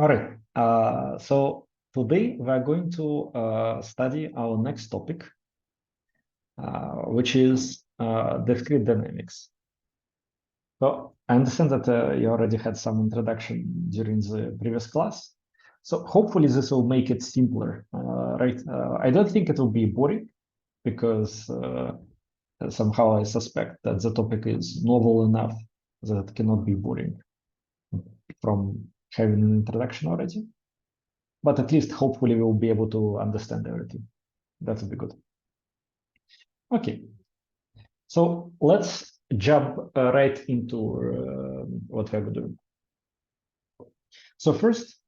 All right. So today we are going to study our next topic, which is discrete dynamics. So I understand that you already had some introduction during the previous class. So hopefully this will make it simpler, right? I don't think it will be boring because somehow I suspect that the topic is novel enough that it cannot be boring from having an introduction already. But at least hopefully we'll be able to understand everything. That would be good. Okay, so let's jump right into what we're doing. So first,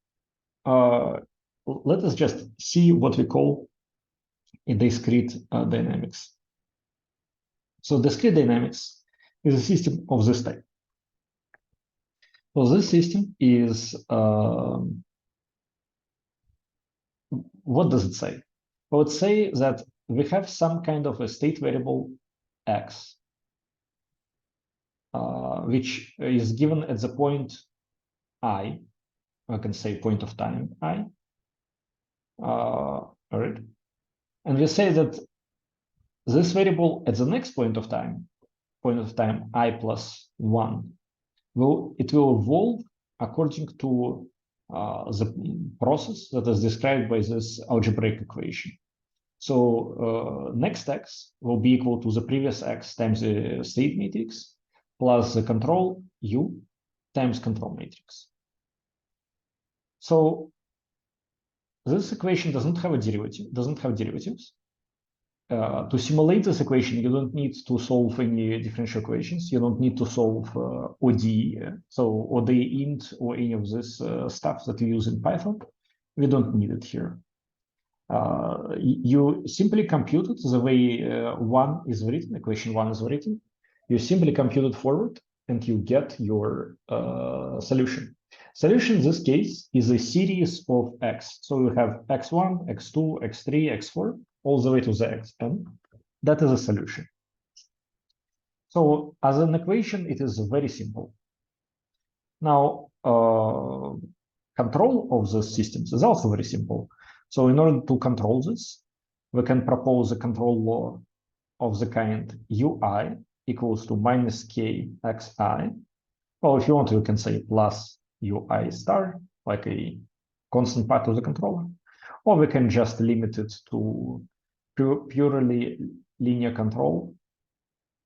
let us just see what we call a discrete dynamics. So discrete dynamics is a system of this type. So this system is, what does it say? Well, it say that we have some kind of a state variable x, which is given at the point I can say point of time I. All right. And we say that this variable at the next point of time I plus 1, will evolve according to the process that is described by this algebraic equation. So next x will be equal to the previous x times the state matrix plus the control u times control matrix. So this equation doesn't have a derivative, doesn't have derivatives. To simulate this equation, you don't need to solve any differential equations. You don't need to solve ODE, so ODE int or any of this stuff that you use in Python. We don't need it here. You simply compute it the way one is written, equation one is written. You simply compute it forward and you get your solution. Solution in this case is a series of x. So you have x1, x2, x3, x4, all the way to the xn. That is a solution. So as an equation, it is very simple. Now, control of the systems is also very simple. So in order to control this, we can propose a control law of the kind ui equals to minus k xi. Well, if you want, you can say plus ui star, like a constant part of the controller. Or we can just limit it to purely linear control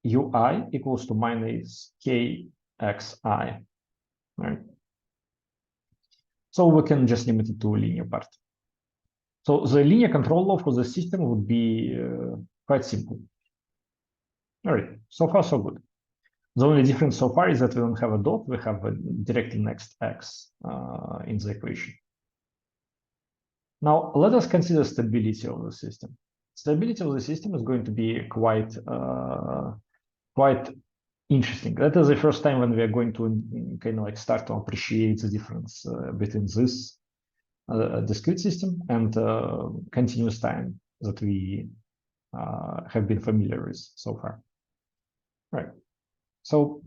ui equals to minus k xi, right? So we can just limit it to a linear part. So the linear control law for the system would be quite simple. All right, so far so good. The only difference so far is that we don't have a dot, we have a directly next x in the equation. Now, let us consider stability of the system. Stability of the system is going to be quite interesting. That is the first time when we are going to kind of like start to appreciate the difference between this discrete system and continuous time that we have been familiar with so far. Right. So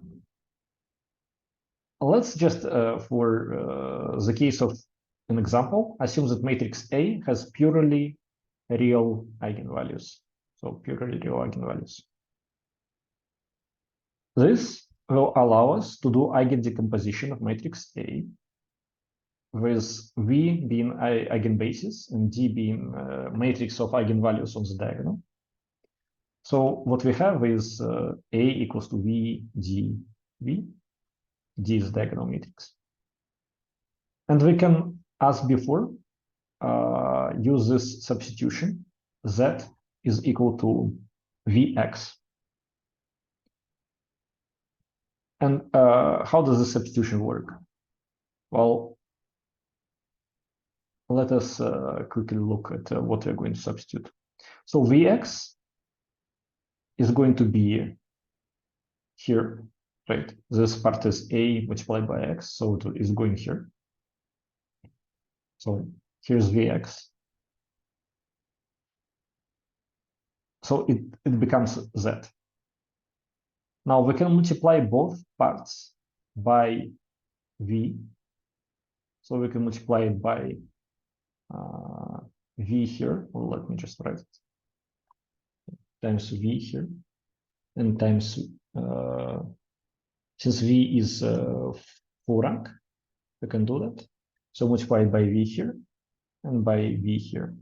let's just, for the case of an example, assume that matrix A has purely real eigenvalues. So purely real eigenvalues. This will allow us to do eigendecomposition of matrix A, with V being eigenbasis and D being matrix of eigenvalues on the diagonal. So what we have is A equals to V, D, V. D is diagonal matrix. And we can, as before, use this substitution. Z is equal to Vx. And how does the substitution work? Well, let us quickly look at what we're going to substitute. So Vx is going to be here, right? This part is A multiplied by X, so it is going here. So here's Vx. So it becomes Z. Now we can multiply both parts by V. So we can multiply it by v here. Well, let me just write it. Times v here. And times, since v is full rank, we can do that. So multiply it by v here and by v here.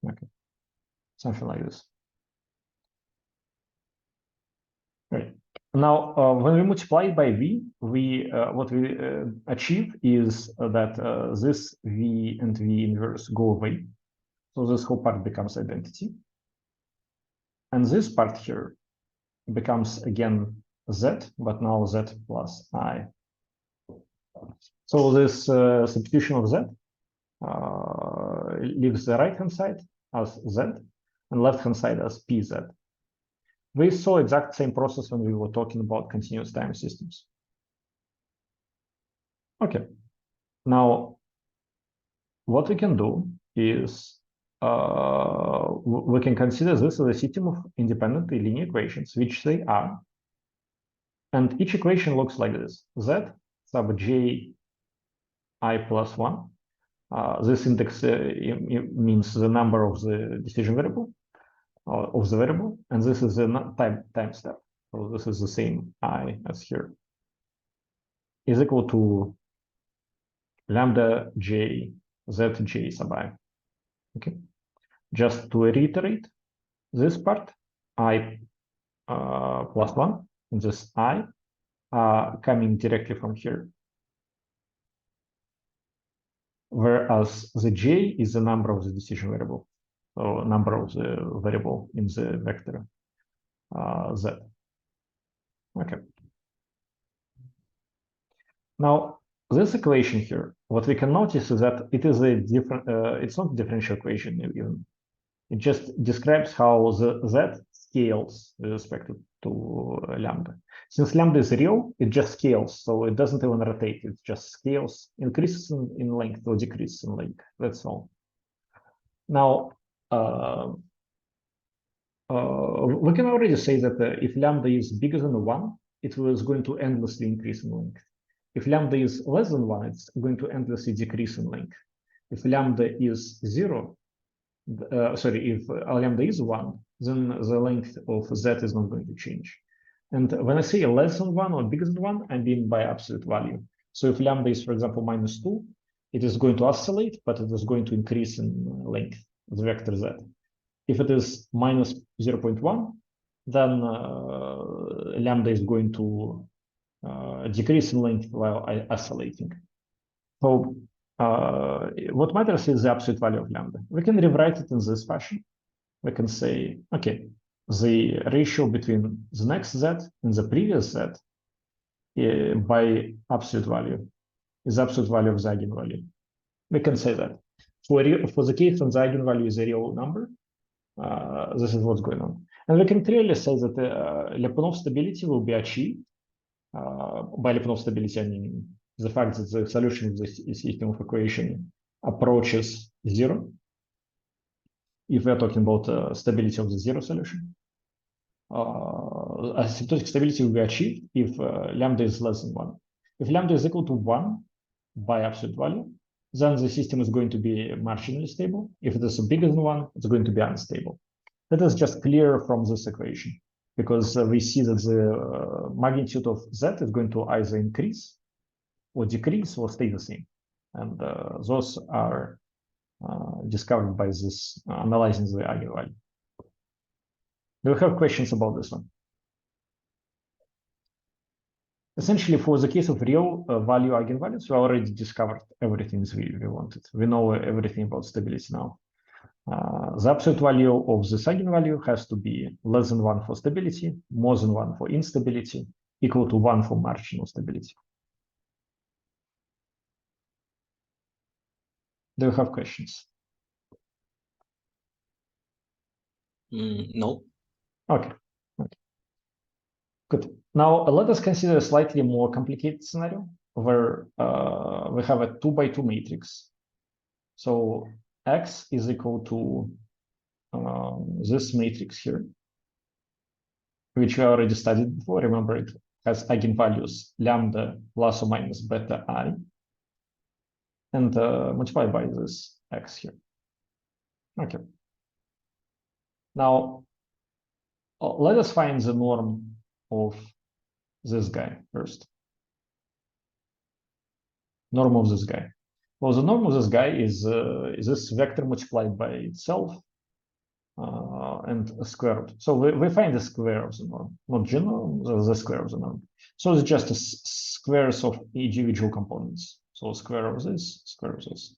Okay, something like this. Right. Now, when we multiply it by v, what we achieve is that this v and v inverse go away. So this whole part becomes identity. And this part here becomes again z, but now z plus I. So this substitution of z leaves the right-hand side as z and left-hand side as pz. We saw exact same process when we were talking about continuous time systems. Okay. Now, what we can do is we can consider this as a system of independent linear equations, which they are. And each equation looks like this: z sub j I plus 1. This index means the number of the decision variable, of the variable, and this is the time step. So this is the same I as here, is equal to lambda j zj sub I. Okay, just to reiterate this part, I plus 1 and this I coming directly from here, whereas the j is the number of the decision variable, so number of the variable in the vector z. Okay. Now, this equation here, what we can notice is that it is a different, it's not a differential equation even. It just describes how the z scales with respect to lambda. Since lambda is real, it just scales, so it doesn't even rotate, it just scales, increases in length or decreases in length, that's all. Now, we can already say that if lambda is bigger than 1, it was going to endlessly increase in length. If lambda is less than 1, it's going to endlessly decrease in length. If lambda is 0, if lambda is 1, then the length of z is not going to change. And when I say less than 1 or bigger than 1, I mean by absolute value. So if lambda is, for example, -2, it is going to oscillate, but it is going to increase in length, the vector z. If it is minus 0.1, then lambda is going to decrease in length while oscillating. So what matters is the absolute value of lambda. We can rewrite it in this fashion. We can say, okay, the ratio between the next z and the previous z by absolute value is absolute value of the eigenvalue. We can say that. For the case when the eigenvalue is a real number, this is what's going on. And we can clearly say that Lyapunov stability will be achieved. By Lyapunov stability, I mean the fact that the solution of the system of equation approaches 0. If we're talking about stability of the zero solution, asymptotic stability will be achieved if lambda is less than 1. If lambda is equal to 1 by absolute value, then the system is going to be marginally stable. If it is bigger than 1, it's going to be unstable. That is just clear from this equation, because we see that the magnitude of z is going to either increase or decrease or stay the same. And those are discovered by this analyzing the eigenvalue. Do we have questions about this one? Essentially, for the case of real value eigenvalues, we already discovered everything we wanted. We know everything about stability now. The absolute value of this eigenvalue has to be less than 1 for stability, more than 1 for instability, equal to 1 for marginal stability. Do you have questions? No. Okay. Good. Now let us consider a slightly more complicated scenario where we have a 2x2 matrix. So X is equal to this matrix here. which we already studied before. Remember, it has eigenvalues lambda plus or minus beta I, and multiplied by this x here. Okay. Now, let us find the norm of this guy first. Norm of this guy. Well, the norm of this guy is this vector multiplied by itself and a square root. So we find the square of the norm, not general, the square of the norm. So it's just squares of individual components. So square of this, square of this.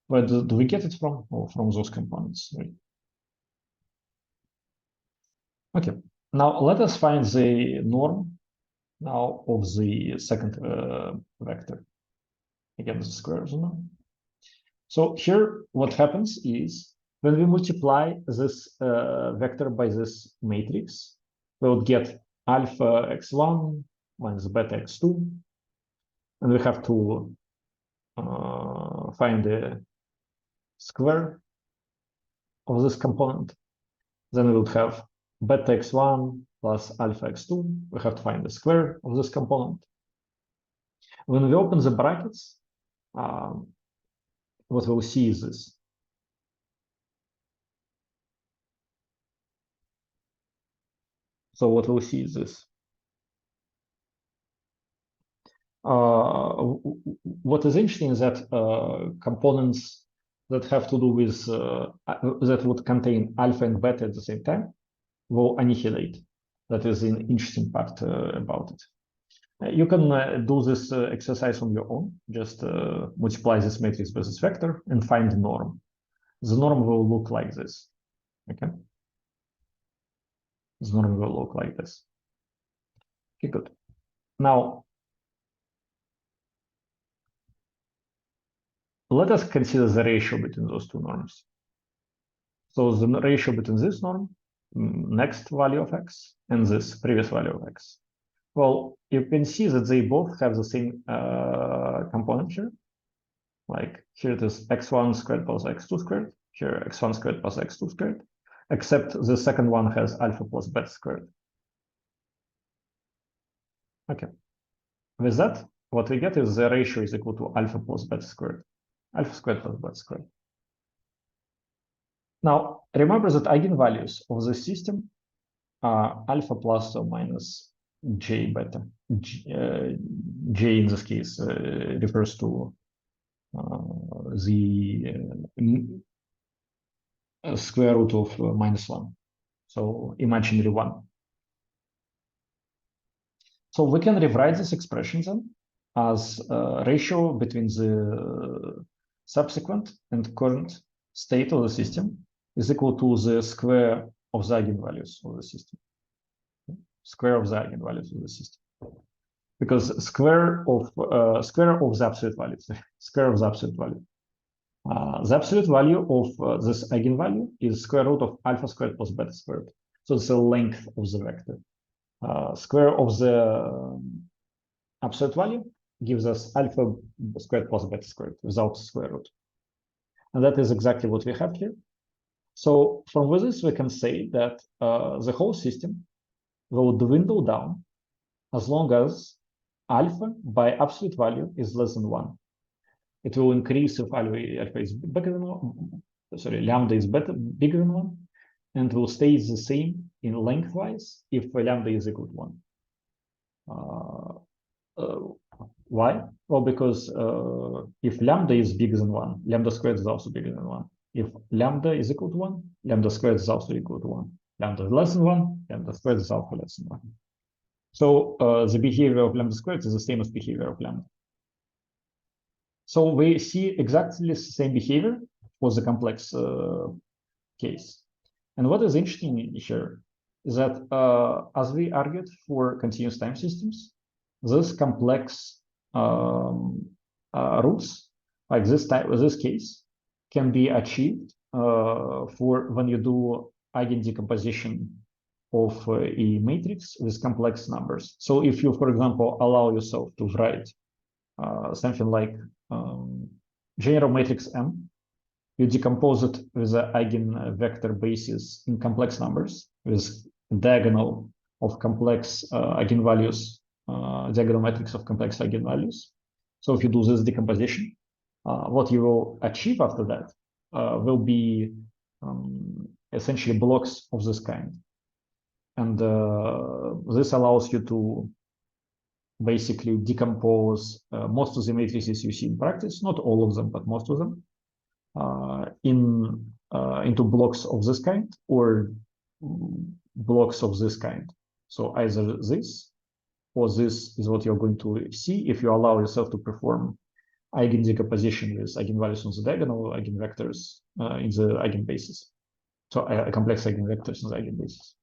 Where do we get it from? Well, from those components, right? Okay, now let us find the norm now of the second vector. Again, the square of the norm. So here, what happens is when we multiply this vector by this matrix, we would get alpha x1 minus beta x2, and we have to find the square of this component. Then we would have beta x1 plus alpha x2. We have to find the square of this component. When we open the brackets, what we'll see is this. So what we'll see is this. What is interesting is that components that have to do with that would contain alpha and beta at the same time will annihilate. That is an interesting part about it. You can do this exercise on your own. Just multiply this matrix by this vector and find the norm. The norm will look like this. Okay. The norm will look like this. Okay, good. Now, let us consider the ratio between those two norms. So the ratio between this norm, next value of x, and this previous value of x. Well, you can see that they both have the same component here. Like here it is x1 squared plus x2 squared. Here x1 squared plus x2 squared. Except the second one has alpha plus beta squared. Okay. With that, what we get is the ratio is equal to alpha plus beta squared. Alpha squared plus beta squared. Now, remember that eigenvalues of the system are alpha plus or minus j beta. J in this case refers to the square root of -1. So imaginary 1. So we can rewrite this expression then as a ratio between the subsequent and current state of the system is equal to the square of the eigenvalues of the system. Square of the eigenvalues of the system. Because square of the absolute value, square of the absolute value. The absolute value of this eigenvalue is square root of alpha squared plus beta squared. So it's the length of the vector. Square of the absolute value gives us alpha squared plus beta squared without square root. And that is exactly what we have here. So from this, we can say that the whole system will dwindle down as long as alpha by absolute value is less than 1. It will increase if alpha is bigger than 1. Sorry, lambda is bigger than 1, and will stay the same in lengthwise if lambda is equal to 1. Why? Well, because if lambda is bigger than 1, lambda squared is also bigger than 1. If lambda is equal to 1, lambda squared is also equal to 1. Lambda is less than 1, lambda squared is also less than 1. So the behavior of lambda squared is the same as behavior of lambda. So we see exactly the same behavior for the complex case. And what is interesting here is that as we argued for continuous time systems, this complex roots, like this case, can be achieved for when you do eigendecomposition of a matrix with complex numbers. So if you, for example, allow yourself to write something like general matrix M, you decompose it with the eigenvector basis in complex numbers with diagonal of complex eigenvalues, diagonal matrix of complex eigenvalues. So if you do this decomposition, what you will achieve after that will be essentially blocks of this kind. And this allows you to basically decompose most of the matrices you see in practice, not all of them, but most of them, into blocks of this kind or blocks of this kind. So either this or this is what you're going to see if you allow yourself to perform eigen decomposition with eigenvalues on the diagonal, eigenvectors in the eigenbases. So complex eigenvectors in the eigenbases.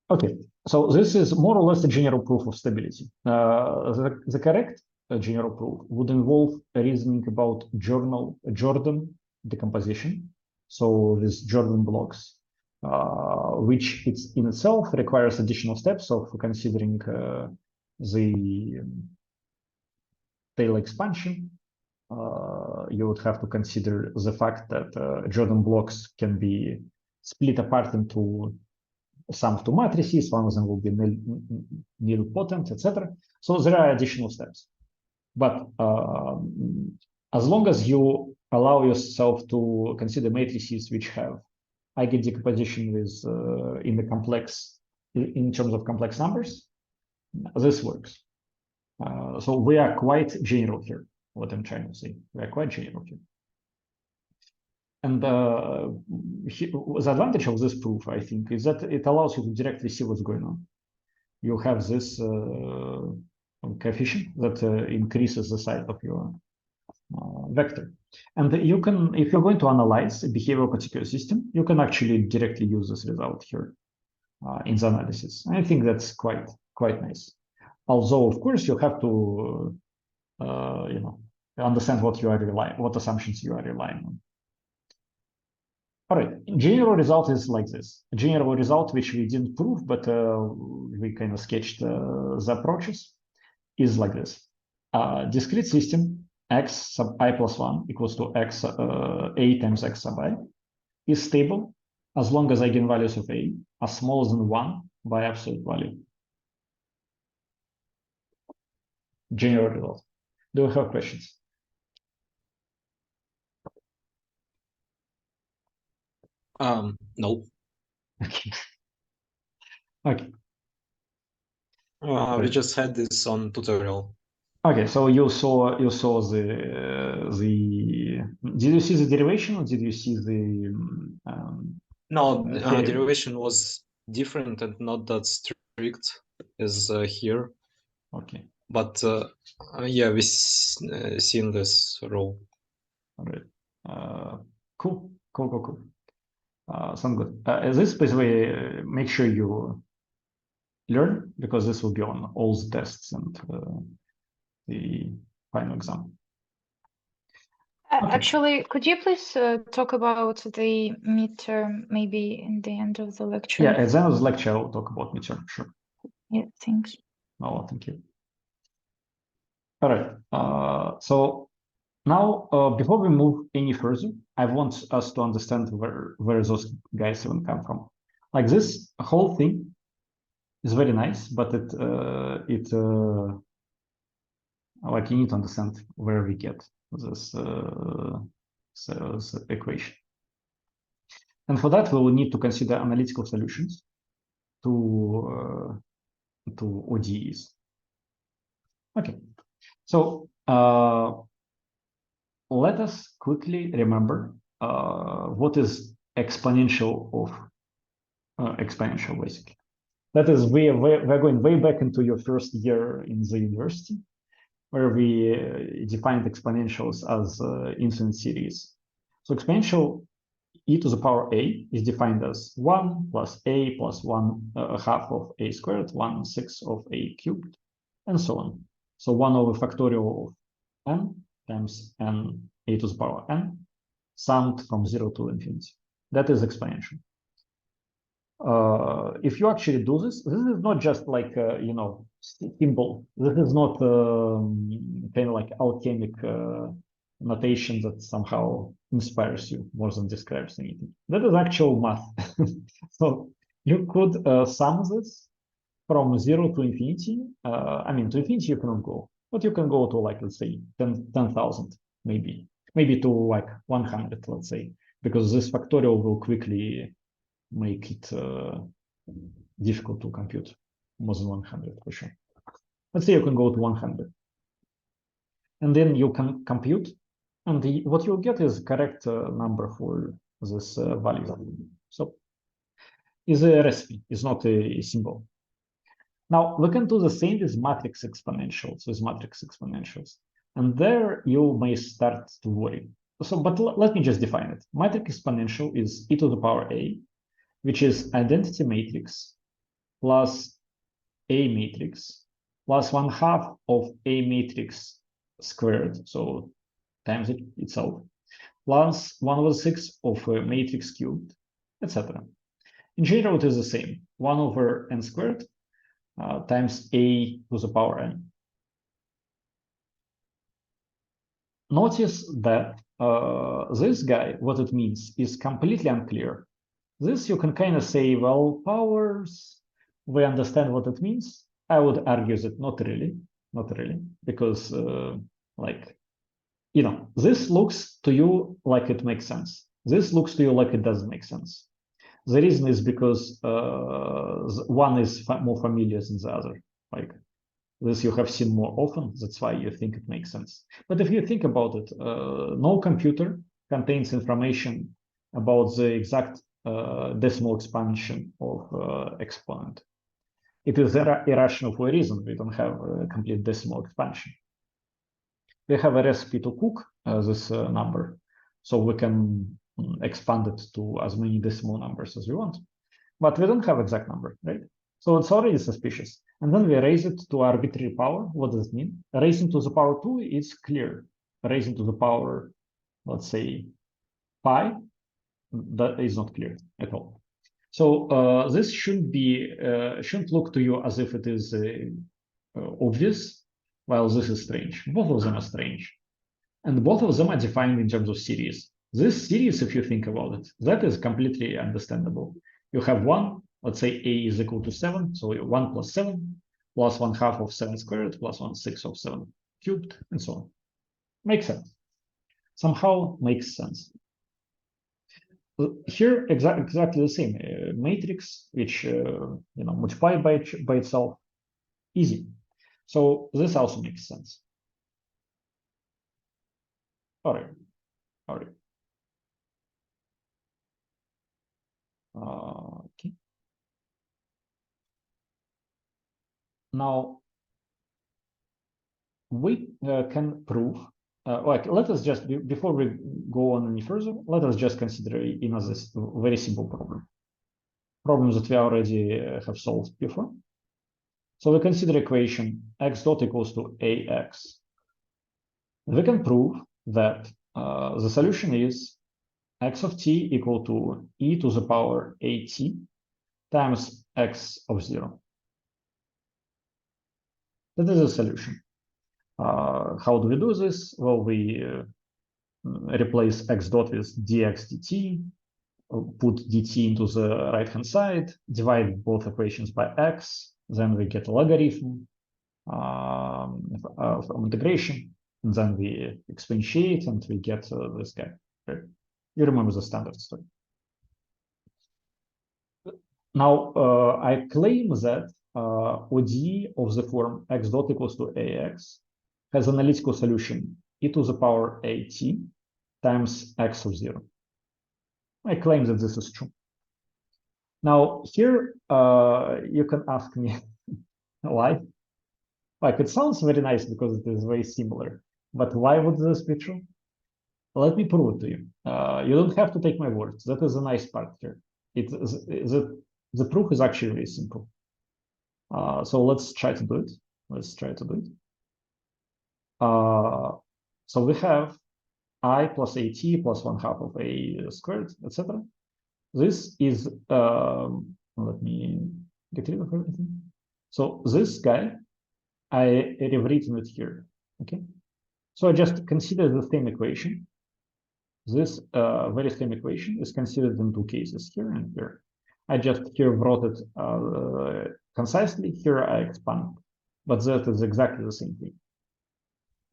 Okay, so this is more or less a general proof of stability. The correct general proof would involve reasoning about Jordan decomposition. So these Jordan blocks, which it's in itself requires additional steps of considering the Taylor expansion. You would have to consider the fact that Jordan blocks can be split apart into sum of two matrices. One of them will be nilpotent, etc. So there are additional steps. But as long as you allow yourself to consider matrices which have eigen decomposition with in the complex, in terms of complex numbers, this works. So we are quite general here. What I'm trying to say, we are quite general here. And the advantage of this proof, I think, is that it allows you to directly see what's going on. You have this coefficient that increases the size of your vector. And you can, if you're going to analyze a behavior of a particular system, you can actually directly use this result here in the analysis. I think that's quite nice. Although, of course, you have to understand what you are relying, what assumptions you are relying on. All right, general result is like this. A general result, which we didn't prove, but we kind of sketched the approaches, is like this. Discrete system x sub I plus 1 equals to x a times x sub I is stable as long as eigenvalues of a are smaller than 1 by absolute value. General result. Do you have questions? No. Okay. Okay. We just had this on tutorial. Okay, so you saw the did you see the derivation or did you see the no, derivation was different and not that strict as here. Okay. But yeah, we've seen this rule. All right. Cool. Sounds good. This, by the way, make sure you learn, because this will be on all the tests and the final exam. Okay. Actually, could you please talk about the midterm maybe in the end of the lecture? Yeah, at the end of the lecture, I'll talk about midterm, sure. Yeah, thanks. Oh, thank you. All right. So now, before we move any further, I want us to understand where those guys even come from. Like, this whole thing is very nice, but like, you need to understand where we get this equation. And for that, we will need to consider analytical solutions to ODEs. Okay, so let us quickly remember what is exponential of exponential, basically. That is, we're going way back into your first year in the university, where we defined exponentials as infinite series. So exponential e to the power a is defined as 1 plus a plus 1 half of a squared, 1/6 of a cubed, and so on. So 1 over factorial of n times n a to the power n, summed from 0 to infinity. That is exponential. If you actually do this is not just like symbol. This is not kind of like alchemic notation that somehow inspires you more than describes anything. That is actual math. So you could sum this from 0 to infinity. I mean, to infinity you cannot go, but you can go to, like, let's say 10,000, maybe to like 100, let's say, because this factorial will quickly make it difficult to compute more than 100 for sure. Let's say you can go to 100, and then you can compute, and what you'll get is correct number for this value. So is a recipe, it's not a symbol. Now we can do the same with matrix exponentials, and there you may start to worry. So, but let me just define it. Matrix exponential is e to the power a, which is identity matrix plus a matrix plus 1/2 of a matrix squared, so times it itself, plus 1/6 of a matrix cubed, etc. In general, it is the same, 1 over n squared times a to the power n. Notice that this guy, what it means, is completely unclear. This you can kind of say, well, powers, we understand what it means. I would argue that not really, because like, you know, this looks to you like it makes sense. This looks to you like it doesn't make sense. The reason is because one is more familiar than the other. Like this you have seen more often, that's why you think it makes sense. But if you think about it, no computer contains information about the exact decimal expansion of exponent. It is irrational for a reason. We don't have a complete decimal expansion. We have a recipe to cook this number, so we can expand it to as many decimal numbers as we want. But we don't have exact number, right? So it's already suspicious. And then we raise it to arbitrary power. What does it mean? Raising to the power 2 is clear. Raising to the power, let's say, pi, that is not clear at all. So this shouldn't look to you as if it is obvious, while this is strange. Both of them are strange. And both of them are defined in terms of series. This series, if you think about it, that is completely understandable. You have one, let's say a is equal to 7, so 1 plus 7, plus 1/2 of 7 squared, plus 1/6 of 7 cubed, and so on. Makes sense. Somehow makes sense. Here, exactly the same. Matrix, which multiply by itself, easy. So this also makes sense. All right. Okay. Now we can prove. Let us just before we go on any further, let us just consider another very simple problem that we already have solved before. So we consider equation x dot equals to ax. We can prove that the solution is x of t equal to e to the power at times x of 0. That is a solution. How do we do this? Well, we replace x dot with dx dt, put dt into the right-hand side, divide both equations by x, then we get a logarithm from integration, and then we exponentiate and we get this guy. Right? You remember the standard story. Now, I claim that ODE of the form x dot equals to ax has analytical solution e to the power at times x of 0. I claim that this is true. Now, here you can ask me why. Like, it sounds very nice because it is very similar, but why would this be true? Let me prove it to you. You don't have to take my words. That is a nice part here. The proof is actually very simple. So let's try to do it. So we have I plus at plus 1/2 of a squared, etc. This is, let me get rid of everything. So this guy, I have written it here, okay? So I just consider the same equation. This very same equation is considered in two cases, here and here. I just here wrote it concisely. Here I expand, but that is exactly the same thing.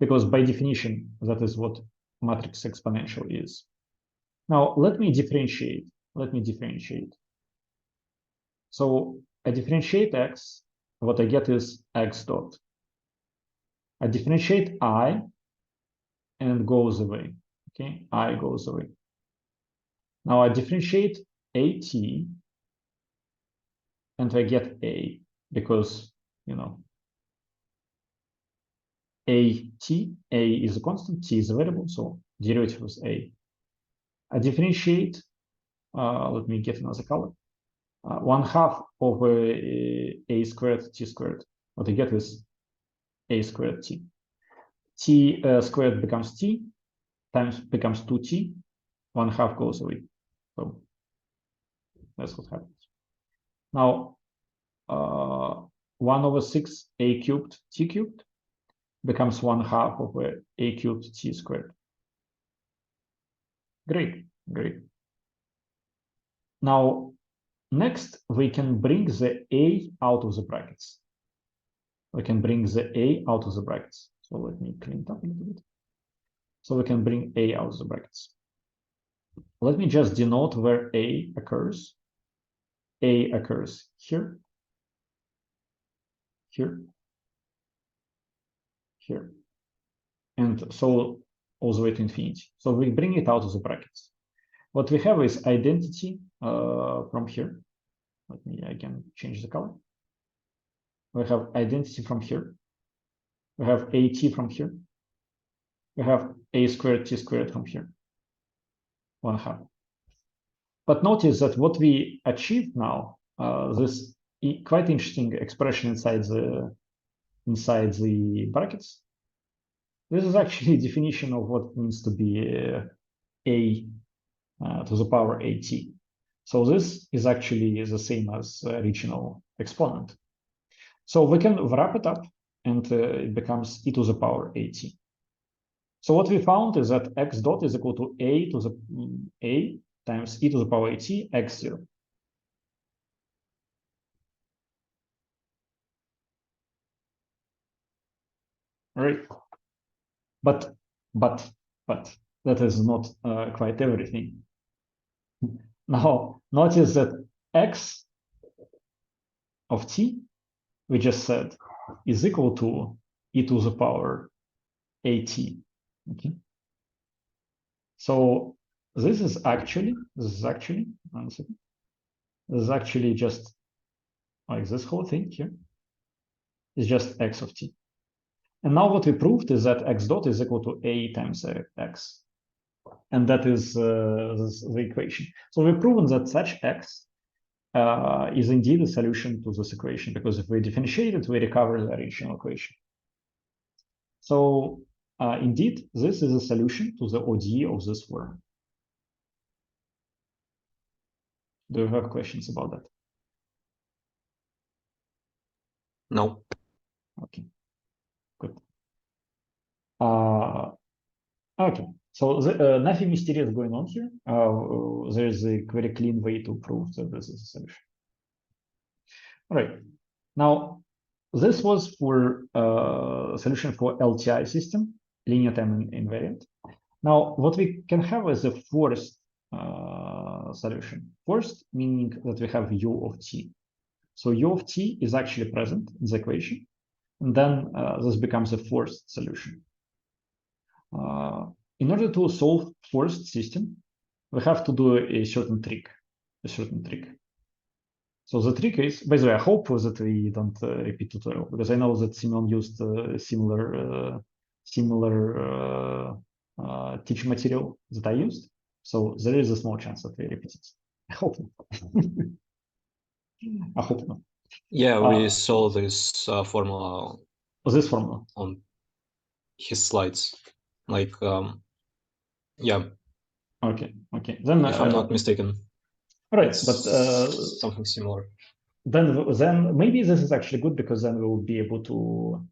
Because by definition, that is what matrix exponential is. Now, let me differentiate. So I differentiate x. What I get is x dot. I differentiate I, and it goes away. Okay, I goes away. Now I differentiate at, and I get a, because, you know, a is a constant, t is a variable, so derivative is a. I differentiate, let me get another color, 1/2 over a squared t squared. What I get is a squared t. T squared becomes t, times becomes 2t, 1/2 goes away. So that's what happens. Now, 1/6 a cubed t cubed becomes 1/2 over a cubed t squared. Great. Now, next, we can bring the a out of the brackets. So let me clean it up a little bit. So we can bring a out of the brackets. Let me just denote where a occurs. A occurs here, and so all the way to infinity. So we bring it out of the brackets. What we have is identity from here. Let me again change the color. We have identity from here. We have at from here. We have a squared t squared from here. 1/2. But notice that what we achieved now, this quite interesting expression inside the brackets. This is actually a definition of what it means to be a to the power at. So this is actually the same as original exponent. So we can wrap it up, and it becomes e to the power at. So what we found is that x dot is equal to a to the a times e to the power at x0. Right? But that is not quite everything. Now, notice that x of t, we just said, is equal to e to the power at. Okay. So this is actually one second. This is actually just like this whole thing here is just x of t. And now what we proved is that x dot is equal to a times x. And that is the equation. So we've proven that such x is indeed a solution to this equation, because if we differentiate it, we recover the original equation. So indeed, this is a solution to the ODE of this form. Do you have questions about that? No. Okay, good. Okay, so nothing mysterious going on here. There is a very clean way to prove that this is a solution. All right, now this was for solution for LTI system, linear time invariant. Now, what we can have is a forced solution. Forced meaning that we have u of t. So u of t is actually present in the equation, and then this becomes a forced solution. In order to solve forced system, we have to do a certain trick. So the trick is, by the way, I hope that we don't repeat tutorial, because I know that Simon used similar teaching material that I used. So there is a small chance that we repeat it. I hope not. I hope not. Yeah, we saw this formula. This formula on his slides, like yeah. Okay. Then, if I'm not mistaken, right, but something similar. Then maybe this is actually good, because then we will be able to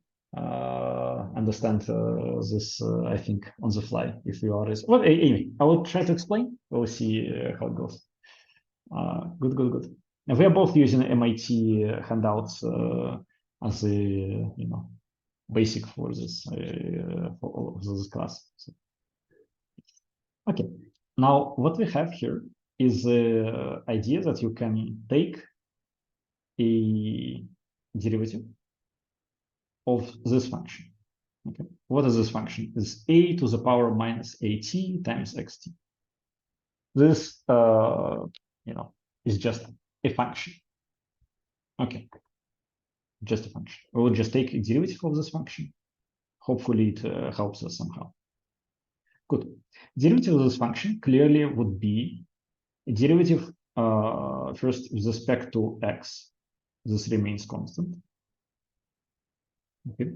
understand this, I think, on the fly, if you are. Well, anyway, I will try to explain. We'll see how it goes. Good. And we are both using MIT handouts as a basic for this class. So, okay, now what we have here is the idea that you can take a derivative of this function. Okay, what is this function? It's a to the power minus at times xt. This is just a function. Okay, just a function. We will just take a derivative of this function. Hopefully it helps us somehow. Good. Derivative of this function clearly would be a derivative first with respect to x. This remains constant. Okay.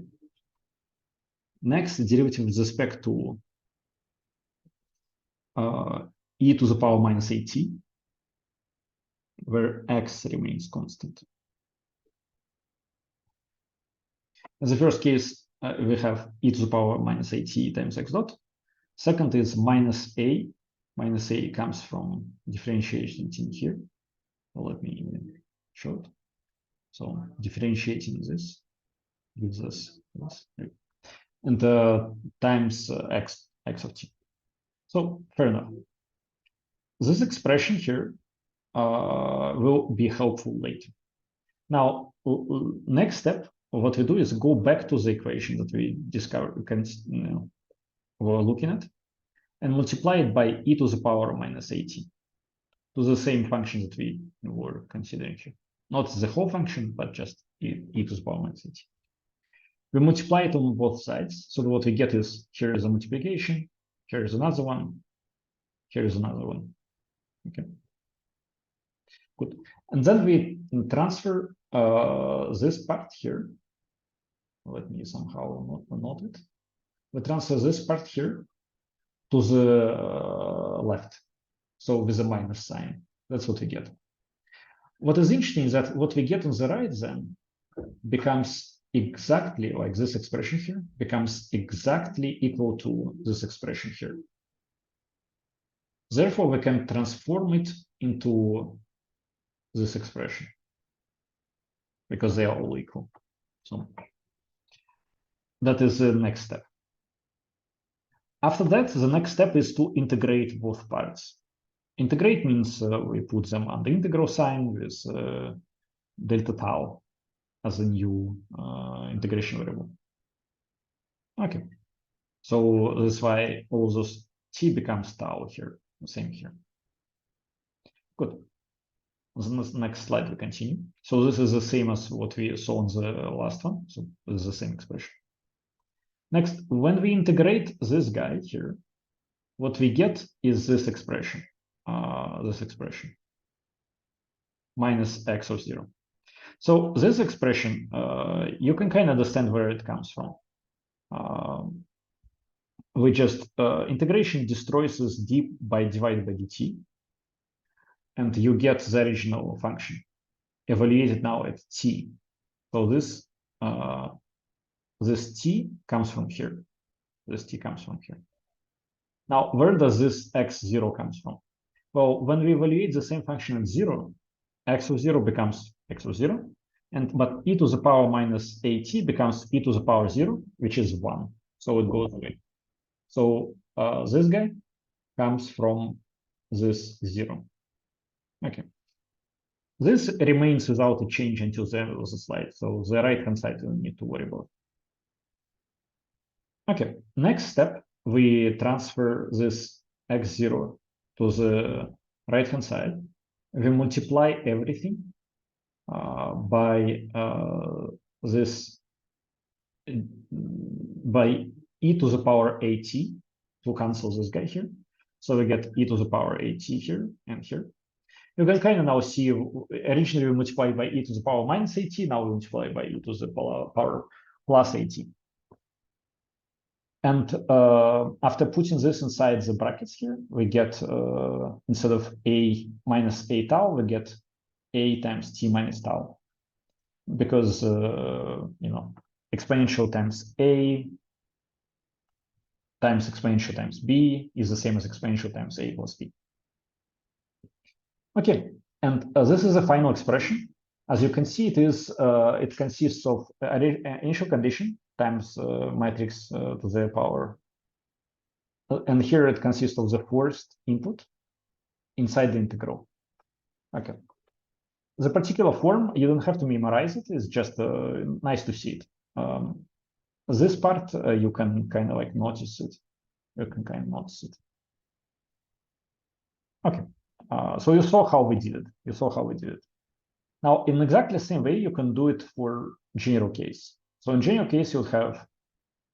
Next, derivative with respect to e to the power minus at, where x remains constant. In the first case, we have e to the power minus at times x dot. Second is minus a. Minus a comes from differentiation in here. Well, let me show it. So differentiating this gives us this. And times x of t. So fair enough. This expression here will be helpful later. Now, next step, what we do is go back to the equation that we discovered, we're looking at, and multiply it by e to the power minus at, to the same function that we were considering here. Not the whole function, but just e to the power minus at. We multiply it on both sides, so what we get is, here is a multiplication, here is another one, here is another one. Okay, good. And then we transfer this part here. Let me somehow note it. We transfer this part here to the left, so with a minus sign. That's what we get. What is interesting is that what we get on the right then becomes exactly like this expression here, becomes exactly equal to this expression here. Therefore, we can transform it into this expression because they are all equal. So that is the next step. After that, the next step is to integrate both parts. Integrate means we put them on the integral sign with delta tau as a new integration variable. Okay, so that's why all those t becomes tau here, the same here. Good. On the next slide, we continue. So this is the same as what we saw on the last one. So this is the same expression. Next, when we integrate this guy here, what we get is this expression, minus x of 0. So this expression, you can kind of understand where it comes from. We just, integration destroys this d by divided by dt, and you get the original function evaluated now at t. So this, this t comes from here. This t comes from here. Now, where does this x0 comes from? Well, when we evaluate the same function at 0, x of 0 becomes x of 0, but e to the power minus at becomes e to the power 0, which is 1. So it goes away. So this guy comes from this 0. Okay. This remains without a change until the end of the slide. So the right-hand side we don't need to worry about. Okay, next step, we transfer this x0 to the right-hand side. We multiply everything by this, by e to the power at, to cancel this guy here. So we get e to the power at here and here. You can kind of now see, originally we multiplied by e to the power minus at, now we multiply by e to the power plus at. And after putting this inside the brackets here, we get, instead of a minus a tau, we get a times t minus tau. Because, exponential times a times exponential times b is the same as exponential times a plus b. Okay, And this is a final expression. As you can see, it consists of initial condition times matrix to the power. And here it consists of the forced input inside the integral. Okay. The particular form, you don't have to memorize it. It's just nice to see it. This part, you can kind of like notice it. You can kind of notice it. Okay. So you saw how we did it. You saw how we did it. Now, in exactly the same way, you can do it for general case. So in general case, you'll have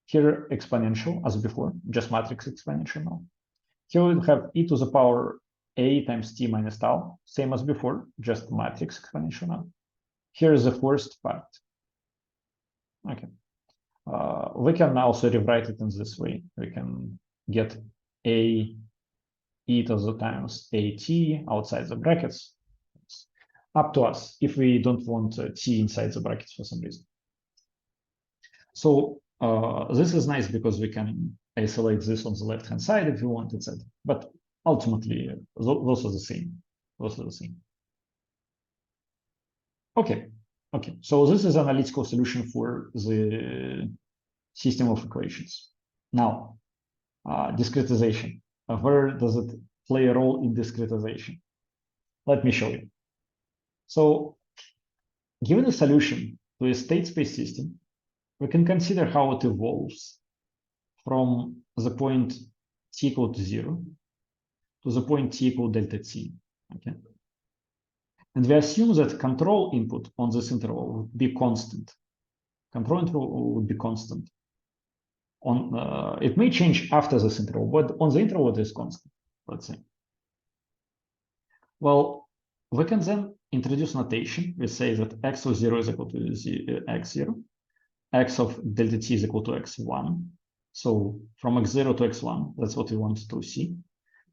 here exponential as before, just matrix exponential now. Here we'll have e to the power a times t minus tau, same as before, just matrix exponential now. Here is the first part. Okay. We can also rewrite it in this way. We can get a e to the times at outside the brackets. It's up to us if we don't want t inside the brackets for some reason. So this is nice because we can isolate this on the left-hand side if we want, etc. But ultimately, those are the same. Those are the same. Okay. Okay. So this is analytical solution for the system of equations. Now, discretization. Where does it play a role in discretization? Let me show you. So, given a solution to a state space system, we can consider how it evolves from the point t equal to 0 to the point t equal delta t. Okay. And we assume that control input on this interval would be constant. Control interval would be constant. It may change after this interval, but on the interval it is constant, let's say. Well, we can then introduce notation. We say that x of 0 is equal to x0, x of delta t is equal to x1. So from x0 to x1, that's what we want to see,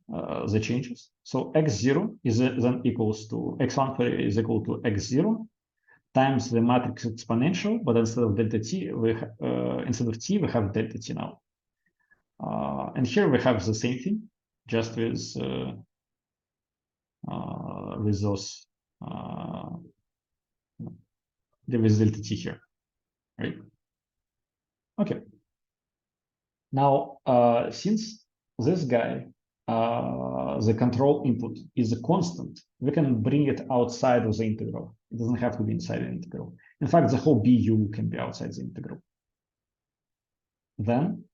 the changes. So x0 is then equals to x1 is equal to x0 times the matrix exponential, but instead of delta t, instead of t, we have delta t now. And here we have the same thing, just with those there is delta t here, right? Okay. Now, since this guy, the control input is a constant, we can bring it outside of the integral. It doesn't have to be inside the integral. In fact, the whole bu can be outside the integral. Then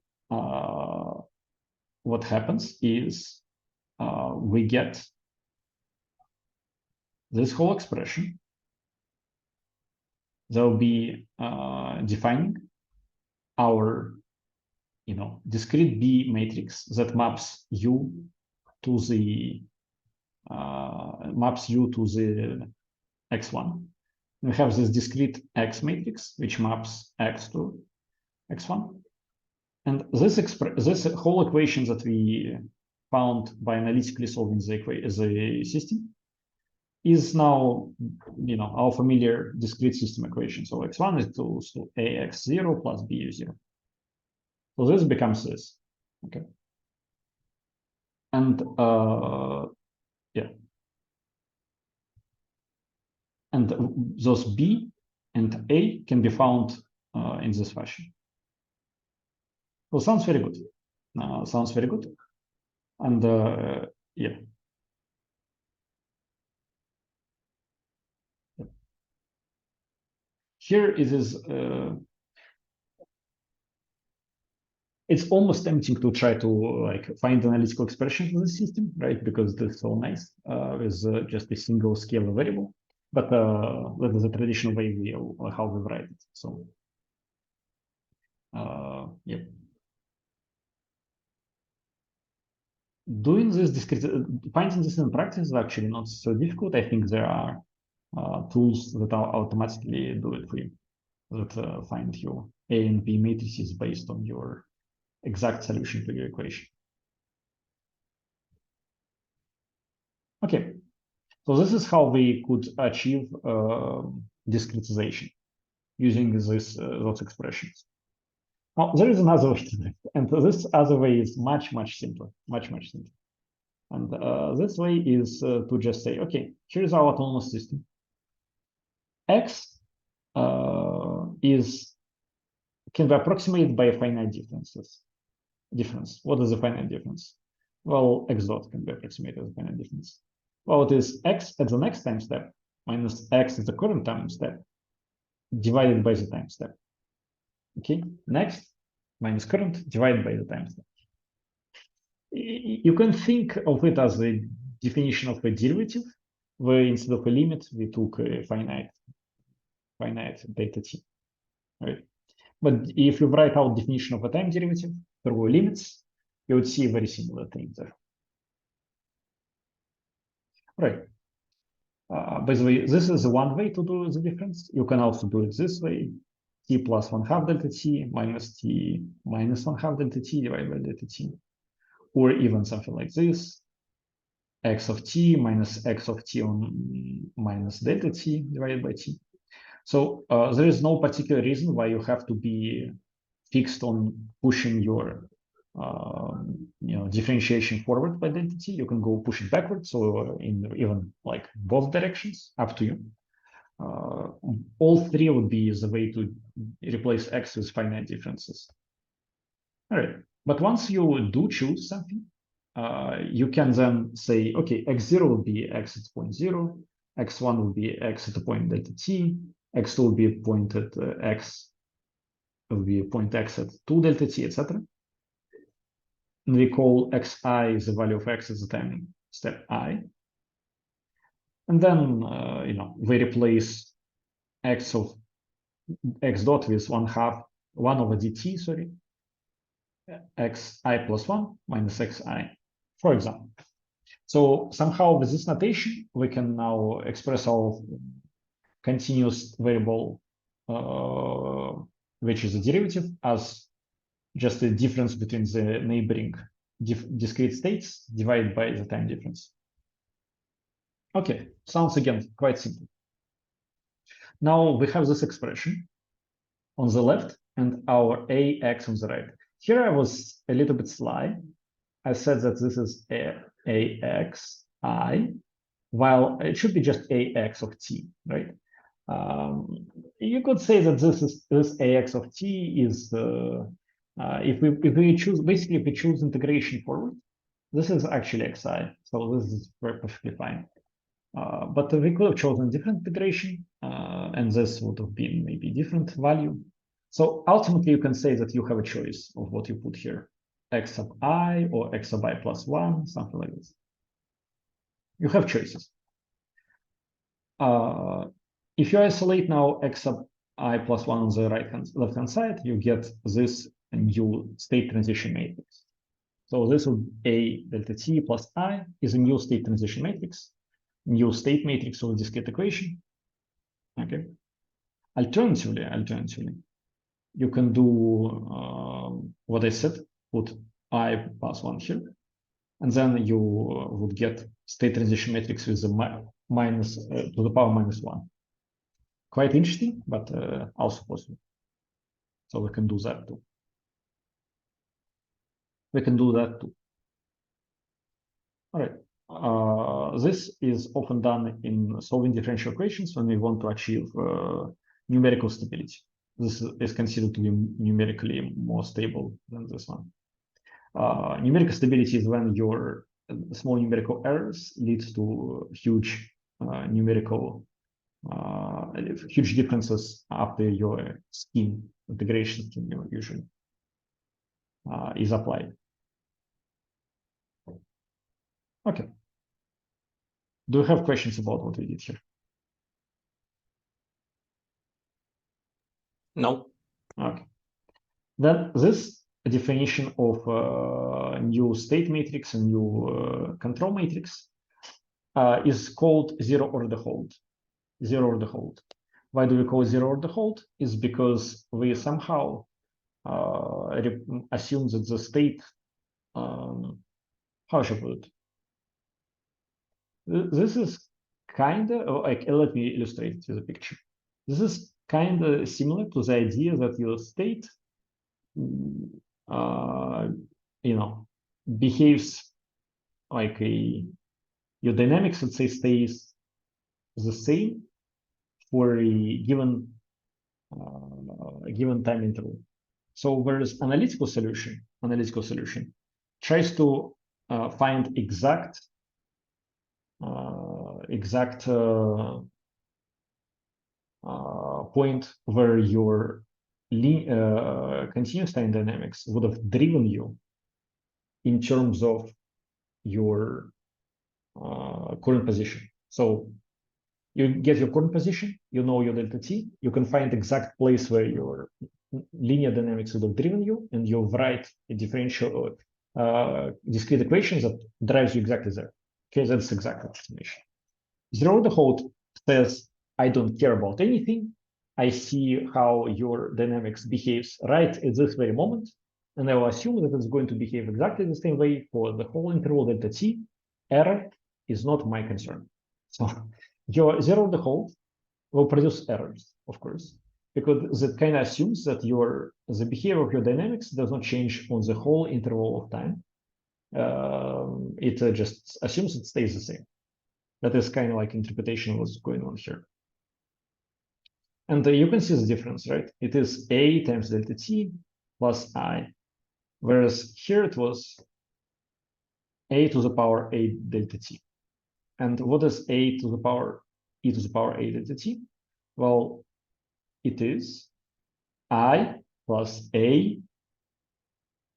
what happens is we get this whole expression. They'll be defining our discrete B matrix that maps U to the x1. We have this discrete X matrix which maps X to x1, and this whole equation that we found by analytically solving the system is now our familiar discrete system equation. So x1 is equals to ax0 plus bu0. So this becomes this, okay? And yeah. And those B and A can be found in this fashion. Well, sounds very good. Sounds very good. And yeah. Here it is. It's almost tempting to try to find analytical expression for the system, right? Because it's so nice with just a single scalar variable. But that is a traditional way how we write it. So yeah. Doing this finding this in practice is actually not so difficult. I think there are tools that automatically do it for you, that find your A and B matrices based on your exact solution to your equation. Okay, so this is how we could achieve discretization using those expressions. Now, there is another way to do it, and this other way is much simpler, much simpler. And this way is to just say, okay, here's our autonomous system. X can be approximated by finite difference. What is the finite difference? Well, x dot can be approximated as a finite difference. Well, it is x at the next time step minus x at the current time step divided by the time step. Okay, next minus current divided by the time step. You can think of it as a definition of a derivative, where instead of a limit, we took a finite delta t, right? But if you write out definition of a time derivative through limits, you would see a very similar thing there. Right. By the way, this is one way to do the difference. You can also do it this way: t plus 1/2 delta t minus t minus 1/2 delta t divided by delta t, or even something like this: x of t minus x of t on minus delta t divided by t. So there is no particular reason why you have to be fixed on pushing your differentiation forward by delta t. You can go push it backwards, so in even like both directions, up to you. All three would be the way to replace x with finite differences. All right, but once you do choose something, you can then say, okay, x0 will be x at point 0, x1 will be x at the point delta t, x2 will be a point at x, will be a point x at 2 delta t, etc. And we call xi the value of x at the time step I. And then, we replace x dot with 1/2, 1 over dt, sorry, xi plus 1 minus xi, for example. So somehow with this notation, we can now express our continuous variable, which is a derivative, as just a difference between the neighboring discrete states divided by the time difference. Okay, sounds again quite simple. Now we have this expression on the left and our ax on the right. Here I was a little bit sly. I said that this is axi, while it should be just ax of t, right? You could say that this ax of t is if we choose, basically if we choose integration forward, this is actually xi, so this is perfectly fine. But we could have chosen different integration, and this would have been maybe different value. So ultimately, you can say that you have a choice of what you put here: x sub I or x sub I plus 1, something like this. You have choices. If you isolate now x sub I plus 1 on the left-hand side, you get this new state transition matrix. So this would A delta t plus I is a new state transition matrix, new state matrix of the discrete equation. Okay. Alternatively, you can do what I said, put I plus 1 here, and then you would get state transition matrix with the minus to the power minus 1. Quite interesting, but also possible. So we can do that too. All right. This is often done in solving differential equations when we want to achieve numerical stability. This is considered to be numerically more stable than this one. Numerical stability is when your small numerical errors lead to huge huge differences after your integration scheme usually is applied. Okay. Do you have questions about what we did here? No. Okay. Then this definition of new state matrix and new control matrix is called zero-order hold. Zero-order hold. Why do we call zero-order hold? Is because we somehow assume that the state, how should I put it? This is kind of like, let me illustrate it with a picture. This is kind of similar to the idea that your state, behaves like your dynamics, let's say, stays the same for a given time interval. So whereas analytical solution tries to find exact point where your continuous time dynamics would have driven you in terms of your current position. So you get your current position, you know your delta t, you can find exact place where your linear dynamics would have driven you, and you write a differential discrete equation that drives you exactly there. Okay, that's exact approximation. Zero order Halt says, I don't care about anything. I see how your dynamics behaves right at this very moment, and I will assume that it's going to behave exactly the same way for the whole interval delta t. Error is not my concern. So your zero order Halt will produce errors, of course, because that kind of assumes that the behavior of your dynamics does not change on the whole interval of time. It just assumes it stays the same. That is kind of like interpretation of what's going on here. And you can see the difference, right? It is a times delta t plus I, whereas here it was a to the power a delta t. And what is a to the power e to the power a delta t? Well, it is I plus a,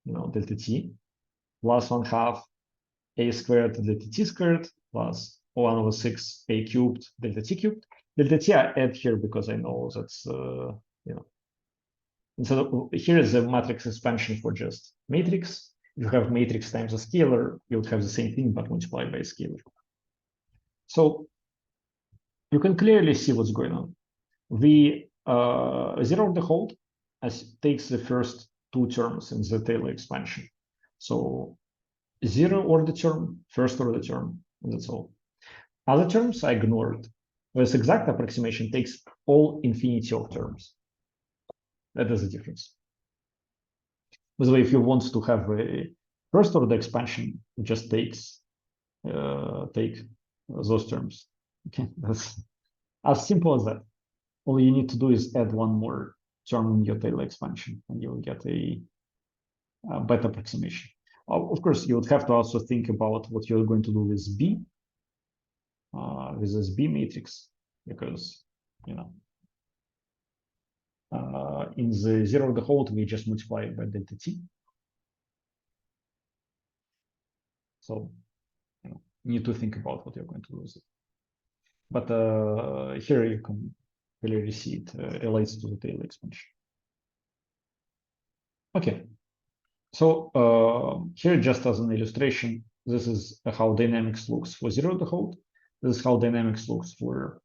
delta t, plus 1/2 a squared delta t squared plus 1/6 a cubed delta t cubed. Delta t I add here because I know that's, And so here is a matrix expansion for just matrix. If you have matrix times a scalar, you would have the same thing, but multiplied by a scalar. So you can clearly see what's going on. The zero order Halt takes the first two terms in the Taylor expansion. So zero order term, first order term, and that's all. Other terms I ignored. Whereas exact approximation takes all infinity of terms. That is the difference. By the way, if you want to have a first order expansion, it just take those terms. Okay, that's as simple as that. All you need to do is add one more term in your Taylor expansion, and you will get a better approximation. Of course, you would have to also think about what you're going to do with B, with this B matrix, because in the zero order Halt, we just multiply it by delta t. So you need to think about what you're going to do with it. But here you can clearly see it relates to the Taylor expansion. Okay, so here just as an illustration, this is how dynamics looks for zero order Halt. This is how dynamics looks for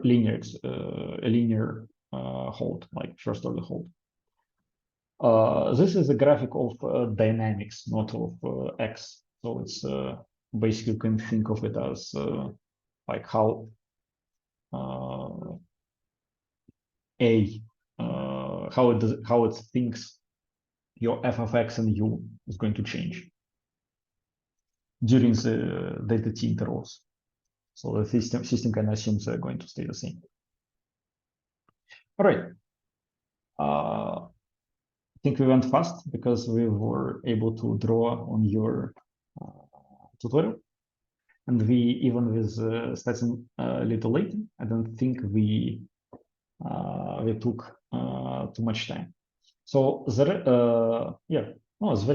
linear Halt, like first order Halt. This is a graphic of dynamics, not of x. So it's basically you can think of it as like how how it thinks your f of x and u is going to change during the delta t intervals. So the system can assume they're going to stay the same. All right. I think we went fast because we were able to draw on your tutorial. And we, even with starting a little later, I don't think we took too much time. So it's very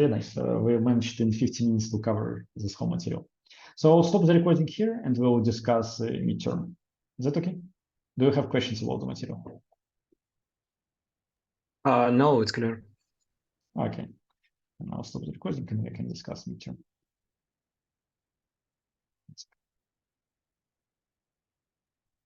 nice. We managed in 15 minutes to cover this whole material. So I'll stop the recording here and we'll discuss midterm. Is that okay? Do you have questions about the material? No, it's clear. Okay. And I'll stop the recording and we can discuss midterm.